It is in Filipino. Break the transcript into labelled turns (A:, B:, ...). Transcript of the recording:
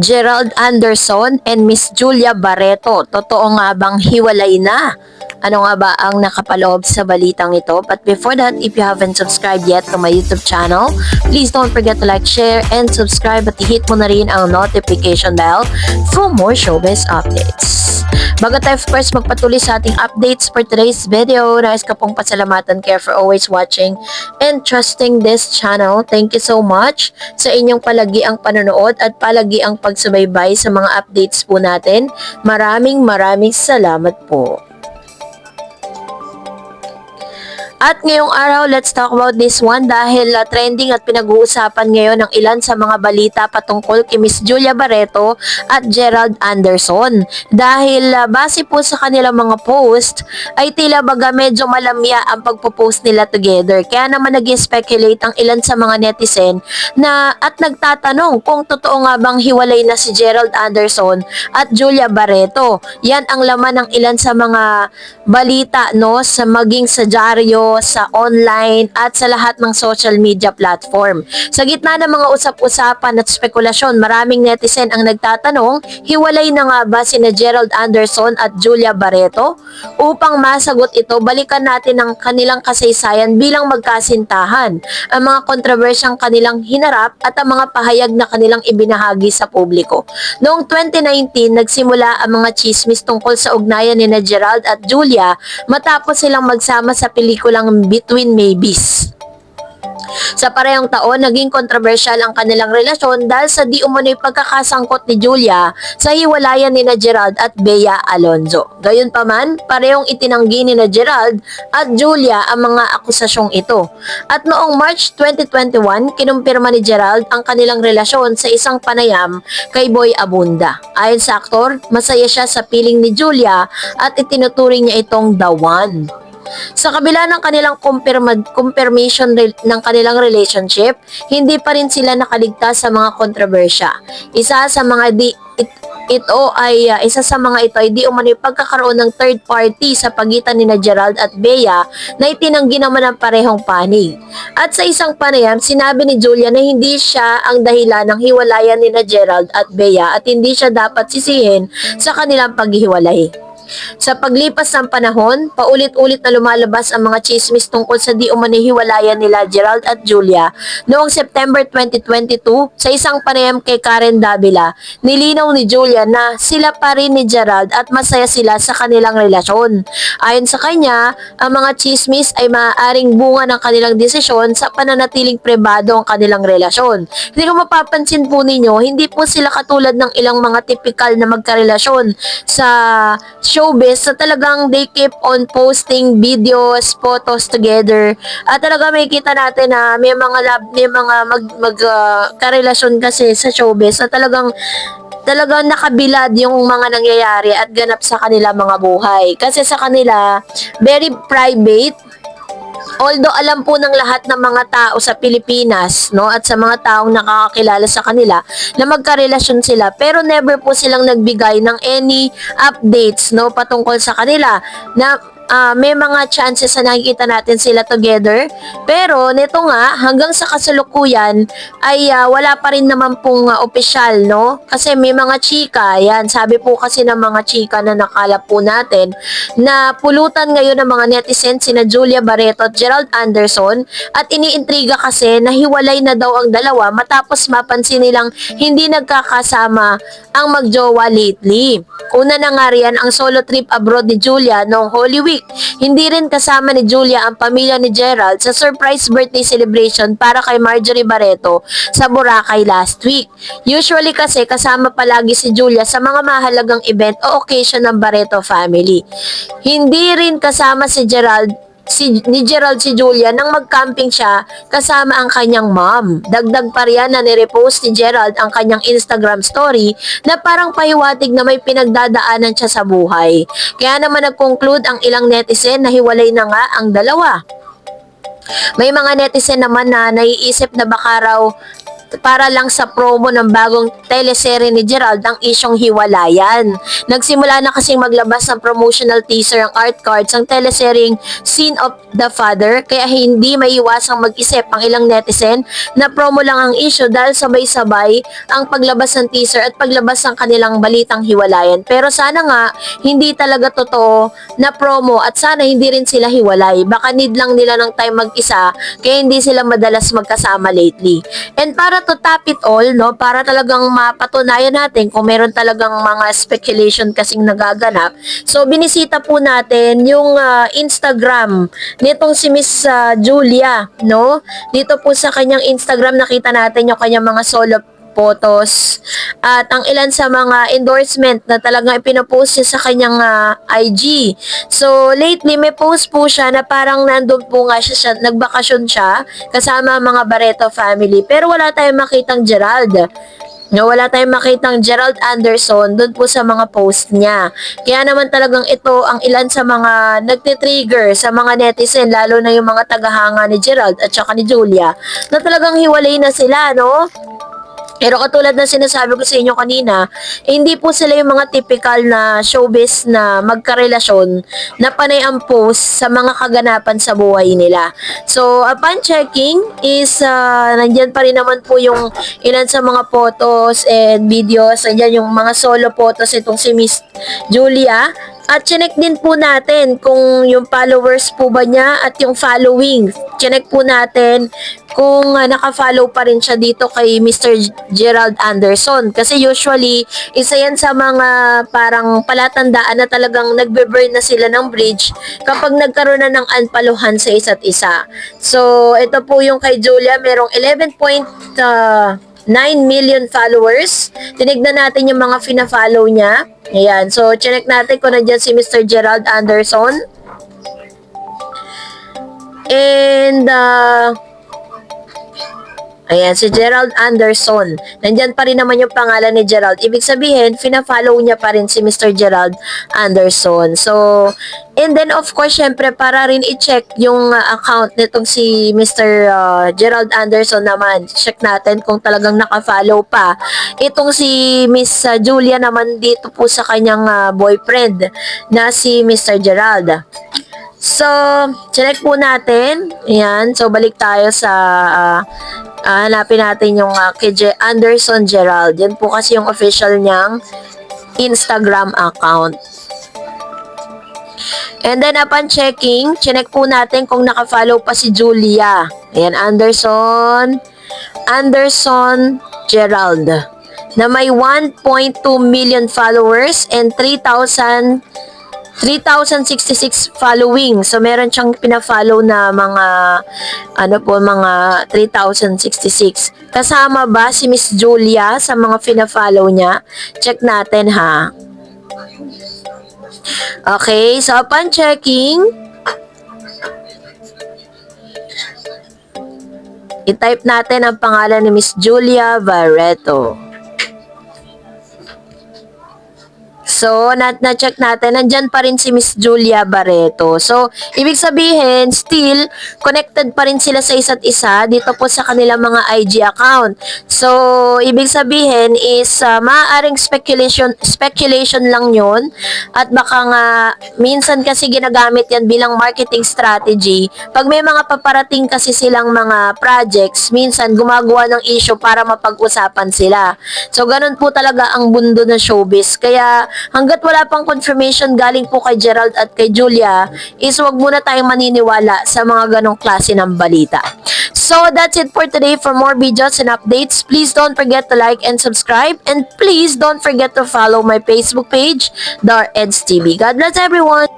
A: Gerald Anderson and Miss Julia Barreto. Totoo nga bang hiwalay na? Ano nga ba ang nakapaloob sa balitang ito? But before that, if you haven't subscribed yet to my YouTube channel, please don't forget to like, share, and subscribe at i-hit mo na rin ang notification bell for more showbiz updates. Bago tayo of course magpatuloy sa ating updates for today's video, nais ka pong pasalamatan kayo for always watching and trusting this channel. Thank you so much sa inyong palagi ang panonood at palagi ang pagsubaybay sa mga updates po natin. Maraming salamat po. At ngayong araw, let's talk about this one dahil trending at pinag-uusapan ngayon ng ilan sa mga balita patungkol kay Miss Julia Barreto at Gerald Anderson. Dahil base po sa kanilang mga post, ay tila baga medyo malamya ang pagpo-post nila together. Kaya naman nag-speculate ang ilan sa mga netizen na at nagtatanong kung totoo nga bang hiwalay na si Gerald Anderson at Julia Barreto. Yan ang laman ng ilan sa mga balita, no, sa maging sa dyaryo, sa online at sa lahat ng social media platform. Sa gitna ng mga usap-usapan at spekulasyon, maraming netizen ang nagtatanong, hiwalay na nga ba sina Gerald Anderson at Julia Barreto? Upang masagot ito, balikan natin ang kanilang kasaysayan bilang magkasintahan, ang mga kontrobersyang kanilang hinarap at ang mga pahayag na kanilang ibinahagi sa publiko. Noong 2019, nagsimula ang mga chismis tungkol sa ugnayan ni Gerald at Julia matapos silang magsama sa pelikulang Between Maybes. Sa parehong taon, naging kontrobersyal ang kanilang relasyon dahil sa di umano'y pagkakasangkot ni Julia sa hiwalayan ni Gerald at Bea Alonzo. Gayunpaman, parehong itinanggi ni Gerald at Julia ang mga akusasyong ito. At noong March 2021, kinumpirma ni Gerald ang kanilang relasyon sa isang panayam kay Boy Abunda. Ayon sa aktor, masaya siya sa piling ni Julia at itinuturing niya itong the one. Sa kabila ng kanilang confirmation ng kanilang relationship, hindi pa rin sila nakaligtas sa mga kontrobersya. Isa sa mga ito ay di umano'y pagkakaroon ng third party sa pagitan ni Gerald at Bea na itinanggi naman ang parehong panig. At sa isang panayam, sinabi ni Julia na hindi siya ang dahilan ng hiwalayan ni Gerald at Bea at hindi siya dapat sisihin sa kanilang paghihiwalay. Sa paglipas ng panahon, paulit-ulit na lumalabas ang mga chismis tungkol sa di umano'y hiwalayan nila Gerald at Julia. Noong September 2022, sa isang panayam kay Karen Davila, nilinaw ni Julia na sila pa rin ni Gerald at masaya sila sa kanilang relasyon. Ayon sa kanya, ang mga chismis ay maaaring bunga ng kanilang desisyon sa pananatiling pribado ang kanilang relasyon. Hindi kung mapapansin po ninyo, hindi po sila katulad ng ilang mga typical na magkarelasyon sa showbiz na talagang they keep on posting videos, photos together. At talaga may kita natin na may mga karelasyon kasi sa showbiz na talagang nakabilad yung mga nangyayari at ganap sa kanila mga buhay. Kasi sa kanila, very private. Although alam po ng lahat ng mga tao sa Pilipinas, no, at sa mga taong nakakakilala sa kanila na magkarelasyon sila, pero never po silang nagbigay ng any updates, no, patungkol sa kanila na may mga chances na nakikita natin sila together. Pero nito nga, hanggang sa kasalukuyan ay wala pa rin naman pong opisyal, no? Kasi may mga chika, yan, sabi po kasi ng mga chika na nakalap po natin, na pulutan ngayon ng mga netizens sina Julia Barreto at Gerald Anderson at iniintriga kasi na hiwalay na daw ang dalawa matapos mapansin nilang hindi nagkakasama ang magjowa lately. Una na nga riyan ang solo trip abroad ni Julia noong Holy Week. Hindi rin kasama ni Julia ang pamilya ni Gerald sa surprise birthday celebration para kay Marjorie Barreto sa Boracay last week. Usually kasi kasama palagi si Julia sa mga mahalagang event o occasion ng Barreto family. Hindi rin kasama si Gerald si Julia nang mag-camping siya kasama ang kanyang mom. Dagdag pa riyan na nirepost ni Gerald ang kanyang Instagram story na parang pahiwatig na may pinagdadaanan siya sa buhay. Kaya naman nag-conclude ang ilang netizen na hiwalay na nga ang dalawa. May mga netizen naman na naiisip na baka raw para lang sa promo ng bagong teleserye ni Gerald ang isyong hiwalayan. Nagsimula na kasing maglabas ng promotional teaser ang art cards ang teleseryeng Scene of the Father, kaya hindi maiwasang mag-isip ang ilang netizen na promo lang ang issue dahil sabay-sabay ang paglabas ng teaser at paglabas ng kanilang balitang hiwalayan. Pero sana nga hindi talaga totoo na promo at sana hindi rin sila hiwalay. Baka need lang nila ng time mag-isa kaya hindi sila madalas magkasama lately. And para to top it all, no, para talagang mapatunayan natin kung meron talagang mga speculation kasing nagaganap. So binisita po natin yung Instagram nitong si Miss Julia, no? Dito po sa kanyang Instagram nakita natin yung kanyang mga solo photos at ang ilan sa mga endorsement na talagang ipinopost niya sa kanyang IG. So lately may post po siya na parang nandun po nga siya, nagbakasyon siya kasama mga Barreto family, pero wala tayong makitang Gerald. No, wala tayong makitang Gerald Anderson doon po sa mga post niya. Kaya naman talagang ito ang ilan sa mga nagtitrigger sa mga netizen, lalo na yung mga tagahanga ni Gerald at saka ni Julia, na talagang hiwalay na sila, no? Pero katulad na sinasabi ko sa inyo kanina, hindi po sila yung mga typical na showbiz na magkarelasyon na panay ang post sa mga kaganapan sa buhay nila. So, upon checking is nandyan pa rin naman po yung ilan sa mga photos and videos. Nandyan yung mga solo photos itong si Miss Julia. At chinek din po natin kung yung followers po ba niya at yung following. Chinek po natin kung naka-follow pa rin siya dito kay Mr. Gerald Anderson. Kasi usually, isa yan sa mga parang palatandaan na talagang nagbe-burn na sila ng bridge kapag nagkaroon na ng unpaluhan sa isa't isa. So, ito po yung kay Julia, merong 11.9 million followers. Tinignan natin yung mga fina-follow niya. Ayan. So, check natin kung nandiyan si Mr. Gerald Anderson. And, ayan, si Gerald Anderson. Nandyan pa rin naman yung pangalan ni Gerald. Ibig sabihin, fina-follow niya pa rin si Mr. Gerald Anderson. So, and then of course, syempre, para rin i-check yung account nitong si Mr. Gerald Anderson naman. Check natin kung talagang naka-follow pa. Itong si Miss Julia naman dito po sa kanyang boyfriend na si Mr. Gerald. So, check po natin. Ayan. So, balik tayo sa hanapin natin yung kay Anderson Gerald. Yan po kasi yung official niyang Instagram account. And then upon checking, chinek po natin kung naka-follow pa si Julia. Ayan, Anderson Gerald na may 1.2 million followers and 3,066 following. So, meron siyang pina-follow na mga, mga 3,066. Kasama ba si Miss Julia sa mga pina-follow niya? Check natin, ha. Okay, so upon checking, i-type natin ang pangalan ni Miss Julia Barreto. So, na-check natin, nandyan pa rin si Miss Julia Barreto. So, ibig sabihin, still, connected pa rin sila sa isa't isa dito po sa kanilang mga IG account. So, ibig sabihin is, maaaring speculation lang yun. At baka nga, minsan kasi ginagamit yan bilang marketing strategy. Pag may mga paparating kasi silang mga projects, minsan gumagawa ng issue para mapag-usapan sila. So, ganun po talaga ang mundo ng showbiz. Kaya, hanggat wala pang confirmation galing po kay Gerald at kay Julia, is wag muna tayong maniniwala sa mga ganong klase ng balita. So, that's it for today. For more videos and updates, please don't forget to like and subscribe. And please don't forget to follow my Facebook page, Dar Eds TV. God bless everyone!